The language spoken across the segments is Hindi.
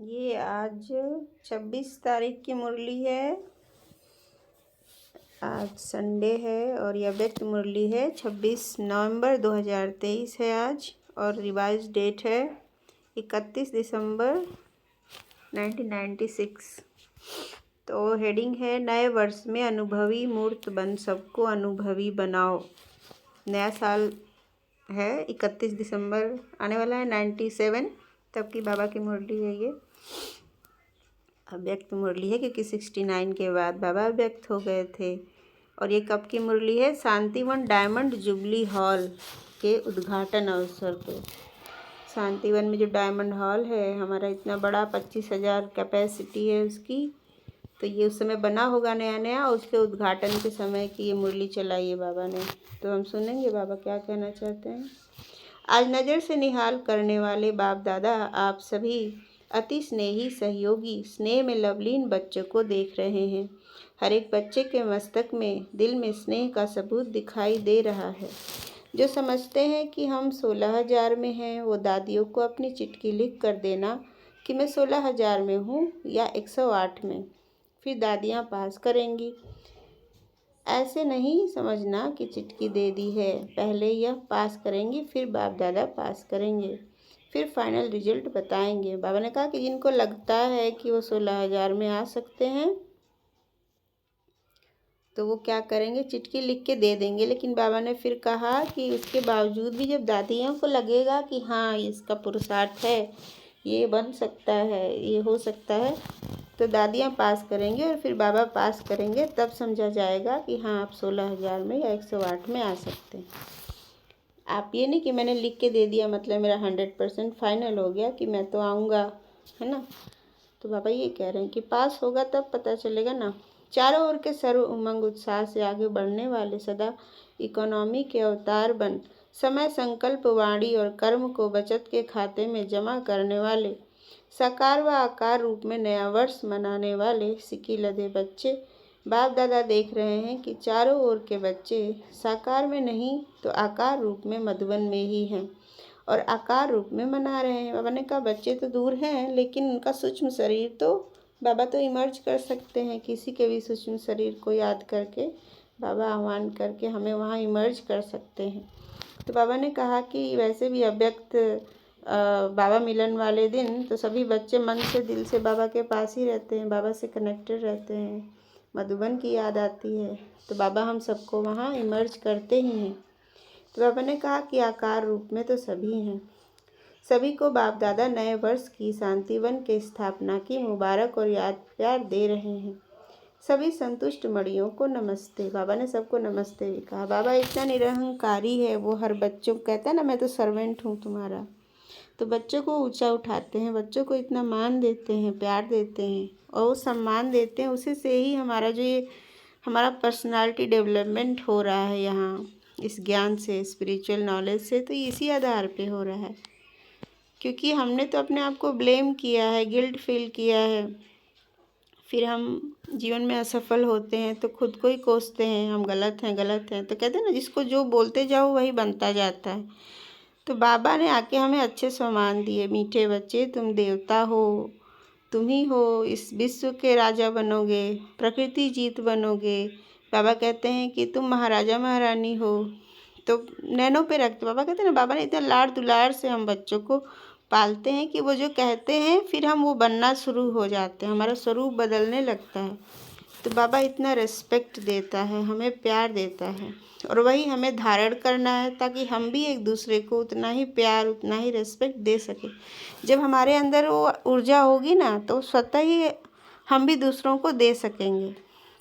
ये आज 26 तारीख की मुरली है। आज संडे है और यह व्यक्त मुरली है। 26 नवंबर 2023 है आज, और रिवाइज डेट है 31 दिसंबर 1996। तो हेडिंग है नए वर्ष में अनुभवी मूर्त बन सबको अनुभवी बनाओ। नया साल है 31 दिसंबर आने वाला है 97, तब की बाबा की मुरली है ये। अव्यक्त मुरली है क्योंकि 69 के बाद बाबा अव्यक्त हो गए थे। और ये कब की मुरली है? शांतिवन डायमंड जुबली हॉल के उद्घाटन अवसर पे। शांतिवन में जो डायमंड हॉल है हमारा, इतना बड़ा 25,000 कैपेसिटी है उसकी, तो ये उस समय बना होगा नया नया, उसके उद्घाटन के समय की ये मुरली चलाई है बाबा ने। तो हम सुनेंगे बाबा क्या कहना चाहते हैं। आज नज़र से निहाल करने वाले बाप दादा आप सभी अति स्नेही सहयोगी स्नेह में लवलीन बच्चों को देख रहे हैं। हर एक बच्चे के मस्तक में दिल में स्नेह का सबूत दिखाई दे रहा है। जो समझते हैं कि हम 16,000 में हैं, वो दादियों को अपनी चिट्ठी लिख कर देना कि मैं 16,000 में हूँ या 108 में, फिर दादियाँ पास करेंगी। ऐसे नहीं समझना कि चिट्ठी दे दी है, पहले यह पास करेंगी, फिर बाप दादा पास करेंगे, फिर फाइनल रिजल्ट बताएंगे। बाबा ने कहा कि जिनको लगता है कि वो 16,000 में आ सकते हैं तो वो क्या करेंगे, चिट्ठी लिख के दे देंगे। लेकिन बाबा ने फिर कहा कि उसके बावजूद भी जब दादियों को लगेगा कि हाँ इसका पुरुषार्थ है, ये बन सकता है, ये हो सकता है, तो दादियाँ पास करेंगे और फिर बाबा पास करेंगे, तब समझा जाएगा कि हाँ आप 16,000 में या 108 में आ सकते हैं। आप ये नहीं कि मैंने लिख के दे दिया मतलब मेरा 100% फाइनल हो गया कि मैं तो आऊँगा, है ना। तो बाबा ये कह रहे हैं कि पास होगा तब पता चलेगा ना। चारों ओर के सर्व उमंग उत्साह से आगे बढ़ने वाले, सदा इकोनॉमी के अवतार बन समय संकल्प वाणी और कर्म को बचत के खाते में जमा करने वाले, साकार व आकार रूप में नया वर्ष मनाने वाले सिक्की लदे बच्चे बाप दादा देख रहे हैं कि चारों ओर के बच्चे साकार में नहीं तो आकार रूप में मधुबन में ही हैं और आकार रूप में मना रहे हैं। बाबा ने कहा बच्चे तो दूर हैं, लेकिन उनका सूक्ष्म शरीर तो बाबा तो इमर्ज कर सकते हैं। किसी के भी सूक्ष्म शरीर को याद करके बाबा आह्वान करके हमें वहाँ इमर्ज कर सकते हैं। तो बाबा ने कहा कि वैसे भी अव्यक्त बाबा मिलन वाले दिन तो सभी बच्चे मन से दिल से बाबा के पास ही रहते हैं, बाबा से कनेक्टेड रहते हैं, मधुबन की याद आती है, तो बाबा हम सबको वहाँ इमर्ज करते ही हैं। तो बाबा ने कहा कि आकार रूप में तो सभी हैं। सभी को बाप दादा नए वर्ष की शांतिवन के स्थापना की मुबारक और याद प्यार दे रहे हैं। सभी संतुष्ट मणियों को नमस्ते। बाबा ने सबको नमस्ते भी कहा। बाबा इतना निरहंकारी है, वो हर बच्चों को कहता है ना मैं तो सर्वेंट हूँ तुम्हारा, तो बच्चों को ऊंचा उठाते हैं, बच्चों को इतना मान देते हैं, प्यार देते हैं और वो सम्मान देते हैं। उसी से ही हमारा जो ये हमारा पर्सनालिटी डेवलपमेंट हो रहा है यहाँ, इस ज्ञान से, स्पिरिचुअल नॉलेज से, तो इसी आधार पे हो रहा है। क्योंकि हमने तो अपने आप को ब्लेम किया है, गिल्ट फील किया है, फिर हम जीवन में असफल होते हैं तो खुद को ही कोसते हैं, हम गलत हैं गलत हैं। तो कहते हैं ना जिसको जो बोलते जाओ वही बनता जाता है। तो बाबा ने आके हमें अच्छे सम्मान दिए, मीठे बच्चे तुम देवता हो, तुम ही हो इस विश्व के राजा बनोगे, प्रकृति जीत बनोगे। बाबा कहते हैं कि तुम महाराजा महारानी हो, तो नैनों पे रखते। बाबा कहते हैं ना, बाबा ने इतना लाड़ दुलार से हम बच्चों को पालते हैं कि वो जो कहते हैं फिर हम वो बनना शुरू हो जाते हैं, हमारा स्वरूप बदलने लगता है। तो बाबा इतना रिस्पेक्ट देता है, हमें प्यार देता है, और वही हमें धारण करना है ताकि हम भी एक दूसरे को उतना ही प्यार उतना ही रिस्पेक्ट दे सकें। जब हमारे अंदर वो ऊर्जा होगी ना तो स्वतः ही हम भी दूसरों को दे सकेंगे।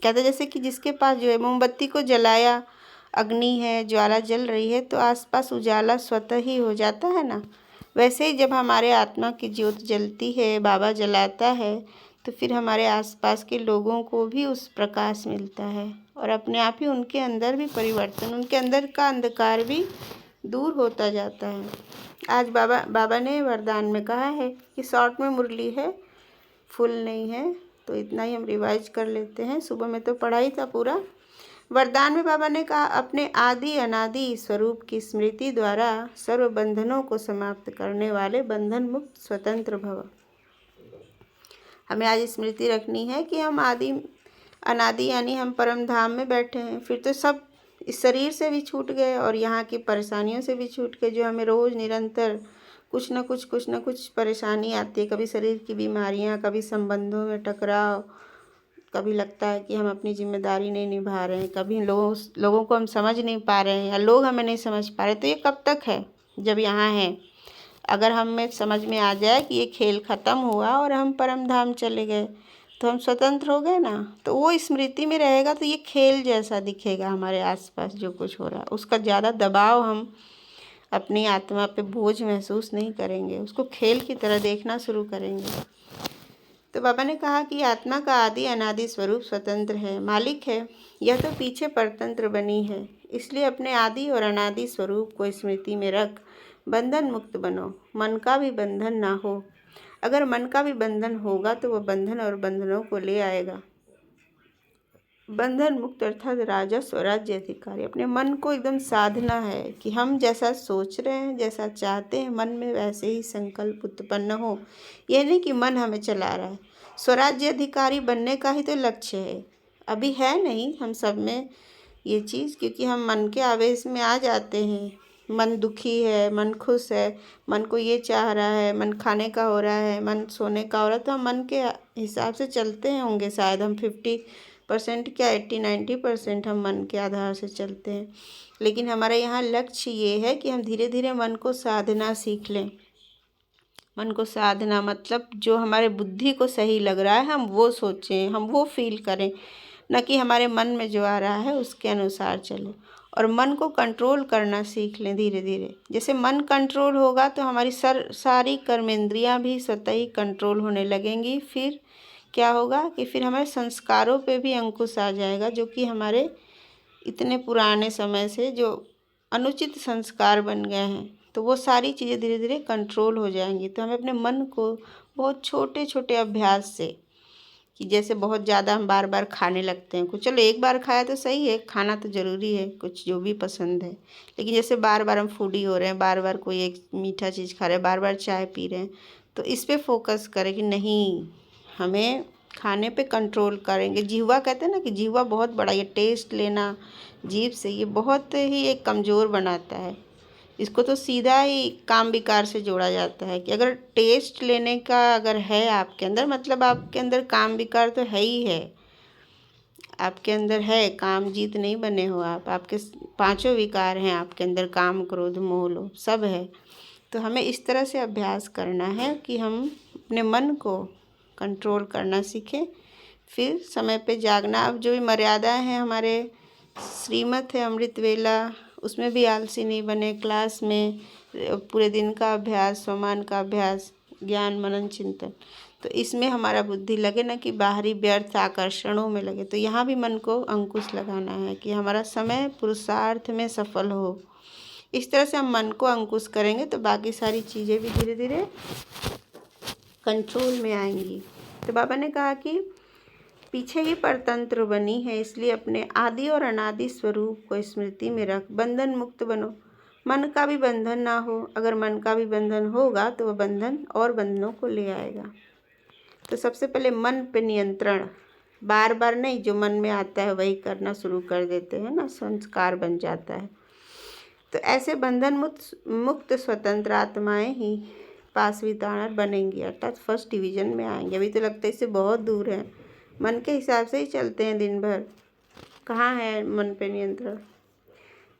कहते जैसे कि जिसके पास जो है मोमबत्ती को जलाया, अग्नि है, ज्वाला जल रही है, तो आसपास उजाला स्वतः ही हो जाता है ना। वैसे ही जब हमारे आत्मा की ज्योत जलती है, बाबा जलाता है, तो फिर हमारे आसपास के लोगों को भी उस प्रकाश मिलता है और अपने आप ही उनके अंदर भी परिवर्तन, उनके अंदर का अंधकार भी दूर होता जाता है। आज बाबा ने वरदान में कहा है कि शॉर्ट में मुरली है, फुल नहीं है, तो इतना ही हम रिवाइज कर लेते हैं। सुबह में तो पढ़ा ही था पूरा। वरदान में बाबा ने कहा अपने आदि अनादि स्वरूप की स्मृति द्वारा सर्व बंधनों को समाप्त करने वाले बंधन मुक्त स्वतंत्र भव। हमें आज स्मृति रखनी है कि हम आदि अनादि यानी हम परम धाम में बैठे हैं। फिर तो सब इस शरीर से भी छूट गए और यहाँ की परेशानियों से भी छूट गए, जो हमें रोज़ निरंतर कुछ न कुछ परेशानी आती है। कभी शरीर की बीमारियाँ, कभी संबंधों में टकराव, कभी लगता है कि हम अपनी जिम्मेदारी नहीं निभा रहे हैं, कभी लोगों को हम समझ नहीं पा रहे हैं या लोग हमें नहीं समझ पा रहे। तो ये कब तक है? जब यहाँ है। अगर हमें समझ में आ जाए कि ये खेल ख़त्म हुआ और हम परम धाम चले गए तो हम स्वतंत्र हो गए ना, तो वो स्मृति में रहेगा। तो ये खेल जैसा दिखेगा हमारे आसपास जो कुछ हो रहा है, उसका ज़्यादा दबाव हम अपनी आत्मा पे बोझ महसूस नहीं करेंगे, उसको खेल की तरह देखना शुरू करेंगे। तो बाबा ने कहा कि आत्मा का आदि अनादि स्वरूप स्वतंत्र है, मालिक है। यह तो पीछे परतंत्र बनी है, इसलिए अपने आदि और अनादि स्वरूप को स्मृति में रख बंधन मुक्त बनो। मन का भी बंधन ना हो। अगर मन का भी बंधन होगा तो वह बंधन और बंधनों को ले आएगा। बंधन मुक्त अर्थात राजा स्वराज्य अधिकारी। अपने मन को एकदम साधना है कि हम जैसा सोच रहे हैं, जैसा चाहते हैं, मन में वैसे ही संकल्प उत्पन्न हो। यह नहीं कि मन हमें चला रहा है। स्वराज्य अधिकारी बनने का ही तो लक्ष्य है। अभी है नहीं हम सब में ये चीज़, क्योंकि हम मन के आवेश में आ जाते हैं। मन दुखी है, मन खुश है, मन को ये चाह रहा है, मन खाने का हो रहा है, मन सोने का हो रहा है, तो हम मन के हिसाब से चलते हैं होंगे। शायद हम 50% क्या 80-90% हम मन के आधार से चलते हैं। लेकिन हमारा यहाँ लक्ष्य ये है कि हम धीरे धीरे मन को साधना सीख लें। मन को साधना मतलब जो हमारे बुद्धि को सही लग रहा है हम वो सोचें, हम वो फील करें, न कि हमारे मन में जो आ रहा है उसके अनुसार चलें। और मन को कंट्रोल करना सीख लें धीरे धीरे। जैसे मन कंट्रोल होगा तो हमारी सारी कर्मेंद्रियां भी स्वतः ही कंट्रोल होने लगेंगी। फिर क्या होगा कि फिर हमारे संस्कारों पे भी अंकुश आ जाएगा, जो कि हमारे इतने पुराने समय से जो अनुचित संस्कार बन गए हैं, तो वो सारी चीज़ें धीरे धीरे कंट्रोल हो जाएंगी। तो हमें अपने मन को बहुत छोटे छोटे अभ्यास से, कि जैसे बहुत ज़्यादा हम बार बार खाने लगते हैं कुछ, चलो एक बार खाया तो सही है, खाना तो ज़रूरी है कुछ जो भी पसंद है, लेकिन जैसे बार बार हम फूडी हो रहे हैं, बार बार कोई एक मीठा चीज़ खा रहे हैं, बार बार चाय पी रहे हैं, तो इस पर फोकस करें कि नहीं, हमें खाने पे कंट्रोल करेंगे। जिह्वा कहते हैं ना कि जिह्वा बहुत बड़ा, ये टेस्ट लेना जीभ से ये बहुत ही एक कमज़ोर बनाता है। इसको तो सीधा ही काम विकार से जोड़ा जाता है कि अगर टेस्ट लेने का अगर है आपके अंदर, मतलब आपके अंदर काम विकार तो है ही है। आपके अंदर है, काम जीत नहीं बने हो आप, आपके 5 विकार हैं आपके अंदर, काम क्रोध मोह लोभ सब है। तो हमें इस तरह से अभ्यास करना है कि हम अपने मन को कंट्रोल करना सीखें। फिर समय पे जागना। अब जो भी मर्यादाएं हैं, हमारे श्रीमत है अमृत वेला, उसमें भी आलसी नहीं बने। क्लास में पूरे दिन का अभ्यास, स्वमान का अभ्यास, ज्ञान मनन चिंतन, तो इसमें हमारा बुद्धि लगे ना कि बाहरी व्यर्थ आकर्षणों में लगे। तो यहाँ भी मन को अंकुश लगाना है कि हमारा समय पुरुषार्थ में सफल हो। इस तरह से हम मन को अंकुश करेंगे तो बाकी सारी चीज़ें भी धीरे धीरे कंट्रोल में आएंगी। तो बाबा ने कहा कि पीछे ही परतंत्र बनी है, इसलिए अपने आदि और अनादि स्वरूप को स्मृति में रख बंधन मुक्त बनो। मन का भी बंधन ना हो। अगर मन का भी बंधन होगा तो वह बंधन और बंधनों को ले आएगा। तो सबसे पहले मन पे नियंत्रण, बार बार नहीं, जो मन में आता है वही करना शुरू कर देते हैं ना, संस्कार बन जाता है। तो ऐसे बंधन मुक्त स्वतंत्र आत्माएं ही पासवीताणर बनेंगी, अर्थात फर्स्ट डिवीजन में आएंगे। अभी तो लगता है इससे बहुत दूर है, मन के हिसाब से ही चलते हैं दिन भर, कहाँ है मन पे नियंत्रण।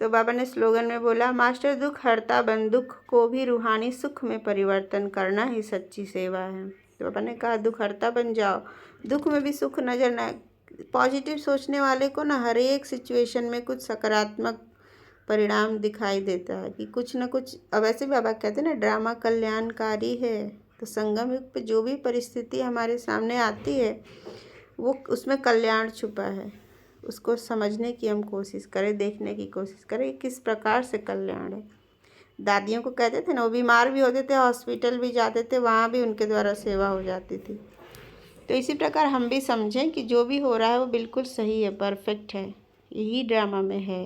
तो बाबा ने स्लोगन में बोला, मास्टर दुख हरता बन, दुख को भी रूहानी सुख में परिवर्तन करना ही सच्ची सेवा है। तो बाबा ने कहा दुख हरता बन जाओ, दुख में भी सुख नजर ना। पॉजिटिव सोचने वाले को ना हर एक सिचुएशन में कुछ सकारात्मक परिणाम दिखाई देता है कि कुछ ना कुछ। अब ऐसे बाबा कहते हैं ना, ड्रामा कल्याणकारी है। तो संगम युग पे जो भी परिस्थिति हमारे सामने आती है वो उसमें कल्याण छुपा है। उसको समझने की हम कोशिश करें, देखने की कोशिश करें किस प्रकार से कल्याण है। दादियों को कहते थे ना, वो बीमार भी होते थे, हॉस्पिटल भी जाते थे, वहाँ भी उनके द्वारा सेवा हो जाती थी। तो इसी प्रकार हम भी समझें कि जो भी हो रहा है वो बिल्कुल सही है, परफेक्ट है, यही ड्रामा में है,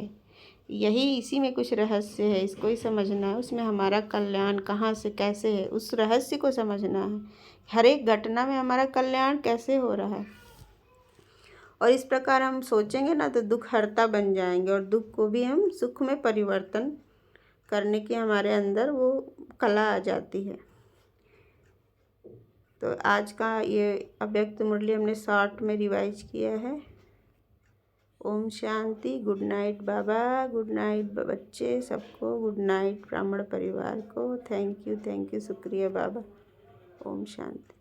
यही इसी में कुछ रहस्य है, इसको ही समझना है। उसमें हमारा कल्याण कहाँ से कैसे है, उस रहस्य को समझना है। हर एक घटना में हमारा कल्याण कैसे हो रहा है, और इस प्रकार हम सोचेंगे ना तो दुख हर्ता बन जाएंगे, और दुख को भी हम सुख में परिवर्तन करने की हमारे अंदर वो कला आ जाती है। तो आज का ये अव्यक्त मुरली हमने शॉर्ट में रिवाइज किया है। ओम शांति। गुड नाइट बाबा, गुड नाइट बच्चे सबको, गुड नाइट ब्राह्मण परिवार को। थैंक यू, शुक्रिया बाबा। ओम शांति।